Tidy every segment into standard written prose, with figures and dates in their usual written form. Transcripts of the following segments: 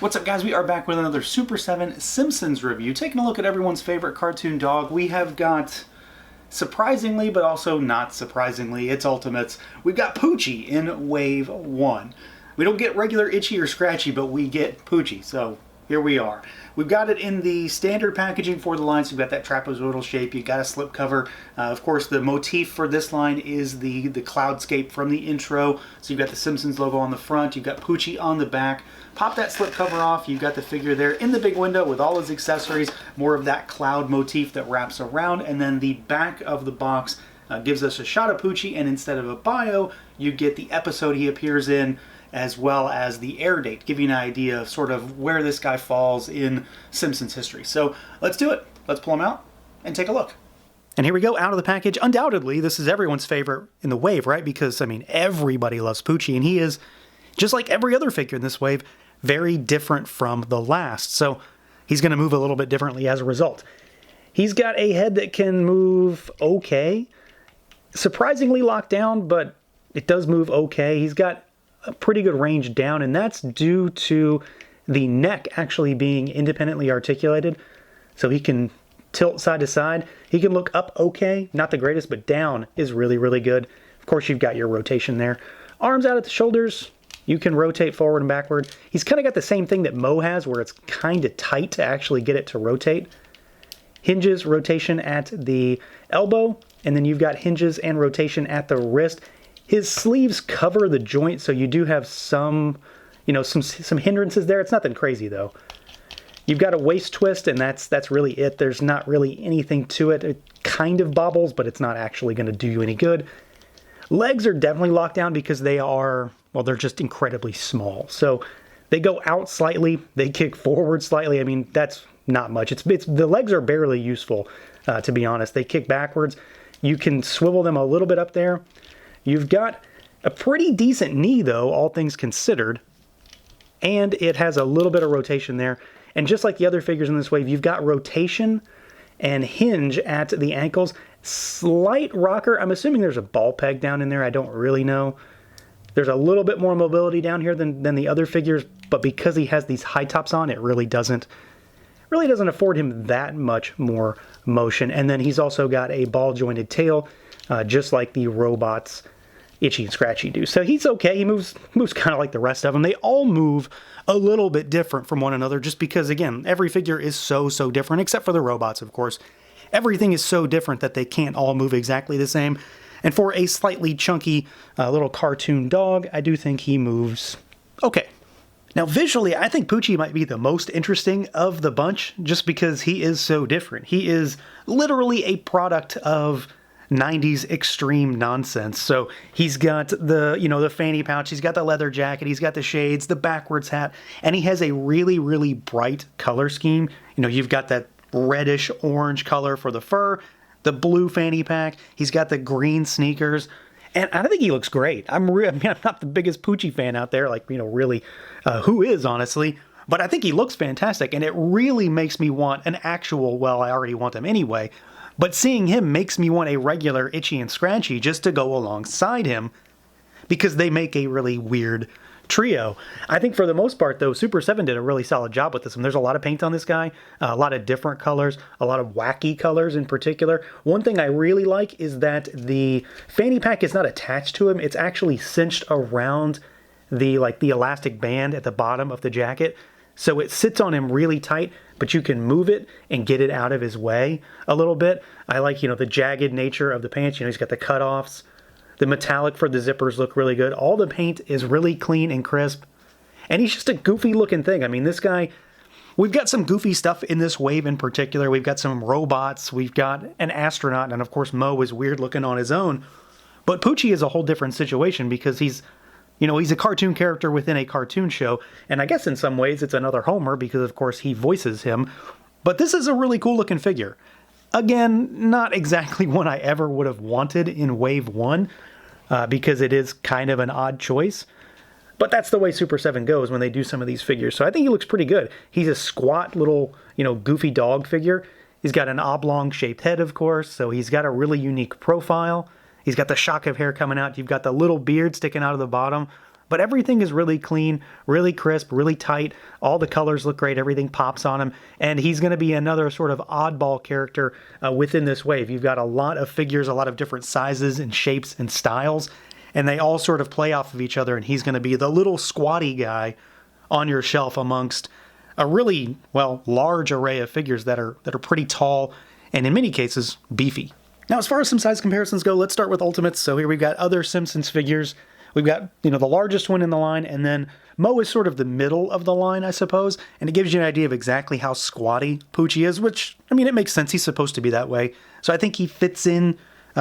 What's up, guys? We are back with another Super 7 Simpsons review, taking a look at everyone's favorite cartoon dog. We have got, surprisingly, but also not surprisingly, its ultimates. We've got Poochie in Wave 1. We don't get regular Itchy or Scratchy, but we get Poochie, so here we are. We've got it in the standard packaging for the line, so you've got that trapezoidal shape, you've got a slip cover. Of course, the motif for this line is the cloudscape from the intro. So you've got the Simpsons logo on the front, you've got Poochie on the back. Pop that slip cover off, you've got the figure there in the big window with all his accessories, more of that cloud motif that wraps around, and then the back of the box gives us a shot of Poochie, and instead of a bio, you get the episode he appears in, as well as the air date, give you an idea of sort of where this guy falls in Simpsons history. So let's do it. Let's pull him out and take a look. And here we go, out of the package. Undoubtedly, this is everyone's favorite in the wave, right? Because, I mean, everybody loves Poochie, and he is, just like every other figure in this wave, very different from the last. So he's going to move a little bit differently as a result. He's got a head that can move okay. Surprisingly locked down, but it does move okay. He's got a pretty good range down, and that's due to the neck actually being independently articulated. So he can tilt side to side. He can look up okay, not the greatest, but down is really, really good. Of course, you've got your rotation there. Arms out at the shoulders. You can rotate forward and backward. He's kind of got the same thing that Mo has, where it's kind of tight to actually get it to rotate. Hinges, rotation at the elbow, and then you've got hinges and rotation at the wrist. His sleeves cover the joint, so you do have some, some hindrances there. It's nothing crazy, though. You've got a waist twist, and that's really it. There's not really anything to it. It kind of bobbles, but it's not actually going to do you any good. Legs are definitely locked down because they are, well, they're just incredibly small. So they go out slightly, they kick forward slightly. I mean, that's not much. It's the legs are barely useful, to be honest. They kick backwards. You can swivel them a little bit up there. You've got a pretty decent knee, though, all things considered. And it has a little bit of rotation there. And just like the other figures in this wave, you've got rotation and hinge at the ankles. Slight rocker. I'm assuming there's a ball peg down in there. I don't really know. There's a little bit more mobility down here than the other figures, but because he has these high tops on, it really doesn't afford him that much more motion. And then he's also got a ball jointed tail, just like the robots Itchy and Scratchy do. So he's okay. He moves kind of like the rest of them. They all move a little bit different from one another, just because, again, every figure is so different, except for the robots, of course. Everything is so different that they can't all move exactly the same. And for a slightly chunky little cartoon dog, I do think he moves okay. Now, visually, I think Poochie might be the most interesting of the bunch, just because he is so different. He is literally a product of 90s extreme nonsense. So he's got the fanny pouch, he's got the leather jacket, he's got the shades, the backwards hat, and he has a really, really bright color scheme. You've got that reddish orange color for the fur, the blue fanny pack, he's got the green sneakers, and I think he looks great. I'm not the biggest Poochie fan out there, really, who is, honestly, but I think he looks fantastic, and it really makes me want an actual, well, I already want them anyway, but seeing him makes me want a regular Itchy and Scratchy just to go alongside him, because they make a really weird trio. I think for the most part, though, Super 7 did a really solid job with this one. There's a lot of paint on this guy, a lot of different colors, a lot of wacky colors in particular. One thing I really like is that the fanny pack is not attached to him. It's actually cinched around the elastic band at the bottom of the jacket. So it sits on him really tight, but you can move it and get it out of his way a little bit. I like, the jagged nature of the pants. He's got the cutoffs. The metallic for the zippers look really good. All the paint is really clean and crisp. And he's just a goofy looking thing. I mean, this guy, we've got some goofy stuff in this wave in particular. We've got some robots. We've got an astronaut. And of course, Mo is weird looking on his own. But Poochie is a whole different situation because he's a cartoon character within a cartoon show. And I guess in some ways it's another Homer because, of course, he voices him. But this is a really cool looking figure. Again, not exactly one I ever would have wanted in Wave 1, because it is kind of an odd choice. But that's the way Super 7 goes when they do some of these figures. So I think he looks pretty good. He's a squat little, goofy dog figure. He's got an oblong-shaped head, of course, so he's got a really unique profile. He's got the shock of hair coming out. You've got the little beard sticking out of the bottom. but everything is really clean, really crisp, really tight. All the colors look great. Everything pops on him. And he's going to be another sort of oddball character within this wave. You've got a lot of figures, a lot of different sizes and shapes and styles, and they all sort of play off of each other. And he's going to be the little squatty guy on your shelf amongst a really, well, large array of figures that are pretty tall and in many cases beefy. Now, as far as some size comparisons go, let's start with Ultimates. So here we've got other Simpsons figures. We've got, the largest one in the line, and then Mo is sort of the middle of the line, I suppose, and it gives you an idea of exactly how squatty POOCHIE is, which, I mean, it makes sense. He's supposed to be that way. So I think he fits in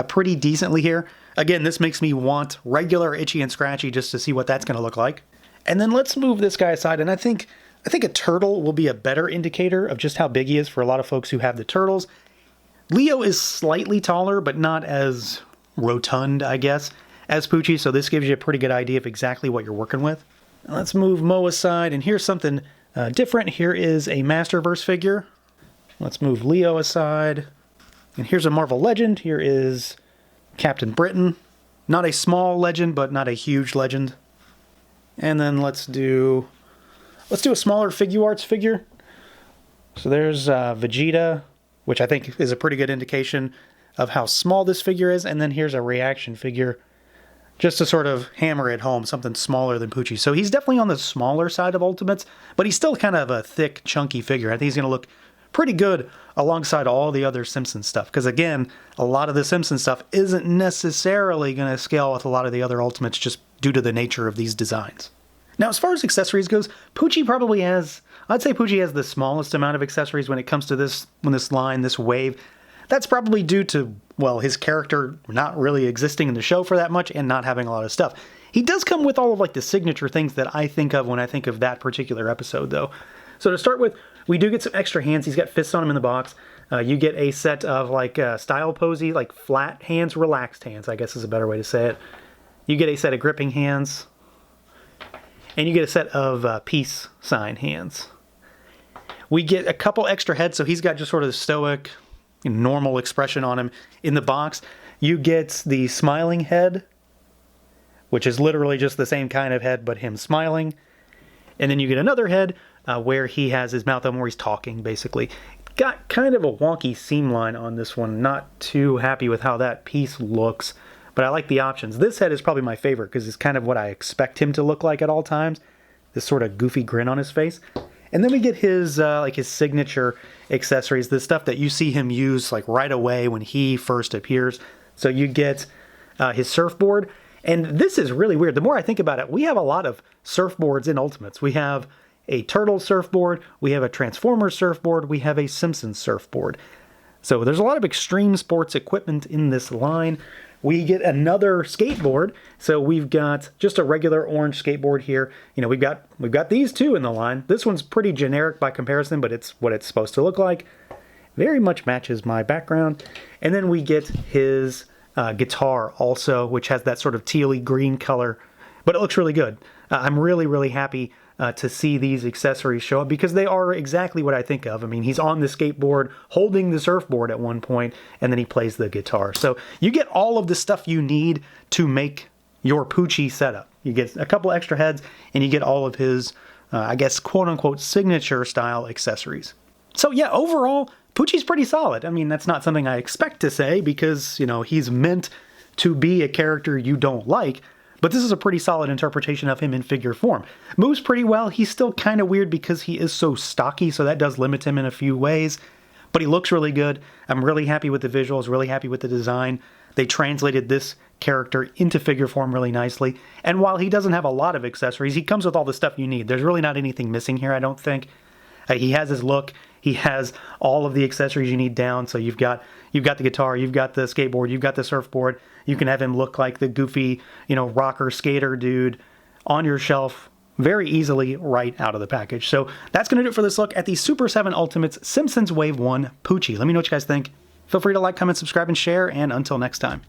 pretty decently here. Again, this makes me want regular Itchy and Scratchy just to see what that's going to look like. And then let's move this guy aside, and I think a turtle will be a better indicator of just how big he is for a lot of folks who have the turtles. Leo is slightly taller, but not as rotund, I guess, as POOCHIE, so this gives you a pretty good idea of exactly what you're working with. Let's move Mo aside, and here's something different. Here is a Masterverse figure. Let's move Leo aside. And here's a Marvel Legend. Here is Captain Britain. Not a small legend, but not a huge legend. And then let's do a smaller Figuarts figure. So there's Vegeta, which I think is a pretty good indication of how small this figure is. And then here's a reaction figure, just to sort of hammer it home, something smaller than POOCHIE. So he's definitely on the smaller side of Ultimates, but he's still kind of a thick, chunky figure. I think he's going to look pretty good alongside all the other Simpsons stuff. Because again, a lot of the Simpsons stuff isn't necessarily going to scale with a lot of the other Ultimates just due to the nature of these designs. Now, as far as accessories goes, POOCHIE probably has, I'd say POOCHIE has the smallest amount of accessories when it comes to this line, this wave. That's probably due to, well, his character not really existing in the show for that much and not having a lot of stuff. He does come with all of like the signature things that I think of when I think of that particular episode, though. So to start with, we do get some extra hands. He's got fists on him in the box. You get a set of like style posy, like flat hands, relaxed hands, I guess is a better way to say it. You get a set of gripping hands. And you get a set of peace sign hands. We get a couple extra heads, so he's got just sort of the stoic, normal expression on him in the box. You get the smiling head, which is literally just the same kind of head, but him smiling. And then you get another head where he has his mouth open, where he's talking, basically. Got kind of a wonky seam line on this one. Not too happy with how that piece looks. But I like the options. This head is probably my favorite because it's kind of what I expect him to look like at all times. This sort of goofy grin on his face. And then we get his his signature accessories, the stuff that you see him use like right away when he first appears. So you get his surfboard. And this is really weird. The more I think about it, we have a lot of surfboards in Ultimates. We have a Turtle surfboard. We have a Transformers surfboard. We have a Simpsons surfboard. So there's a lot of extreme sports equipment in this line. We get another skateboard, so we've got just a regular orange skateboard here. We've got these two in the line. This one's pretty generic by comparison, but it's what it's supposed to look like. Very much matches my background. And then we get his guitar also, which has that sort of tealy green color, but it looks really good. I'm really, really happy to see these accessories show up because they are exactly what I think of. I mean, he's on the skateboard holding the surfboard at one point, and then he plays the guitar. So you get all of the stuff you need to make your POOCHIE setup. You get a couple extra heads, and you get all of his, I guess, quote-unquote signature style accessories. So yeah, overall, POOCHIE's pretty solid. I mean, that's not something I expect to say because, he's meant to be a character you don't like. But this is a pretty solid interpretation of him in figure form. Moves pretty well. He's still kind of weird because he is so stocky, so that does limit him in a few ways. But he looks really good. I'm really happy with the visuals, really happy with the design. They translated this character into figure form really nicely. And while he doesn't have a lot of accessories, he comes with all the stuff you need. There's really not anything missing here, I don't think. He has his look. He has all of the accessories you need down. So you've got the guitar, you've got the skateboard, you've got the surfboard. You can have him look like the goofy, rocker skater dude on your shelf very easily right out of the package. So that's going to do it for this look at the Super 7 Ultimates Simpsons Wave 1 POOCHIE. Let me know what you guys think. Feel free to like, comment, subscribe, and share. And until next time.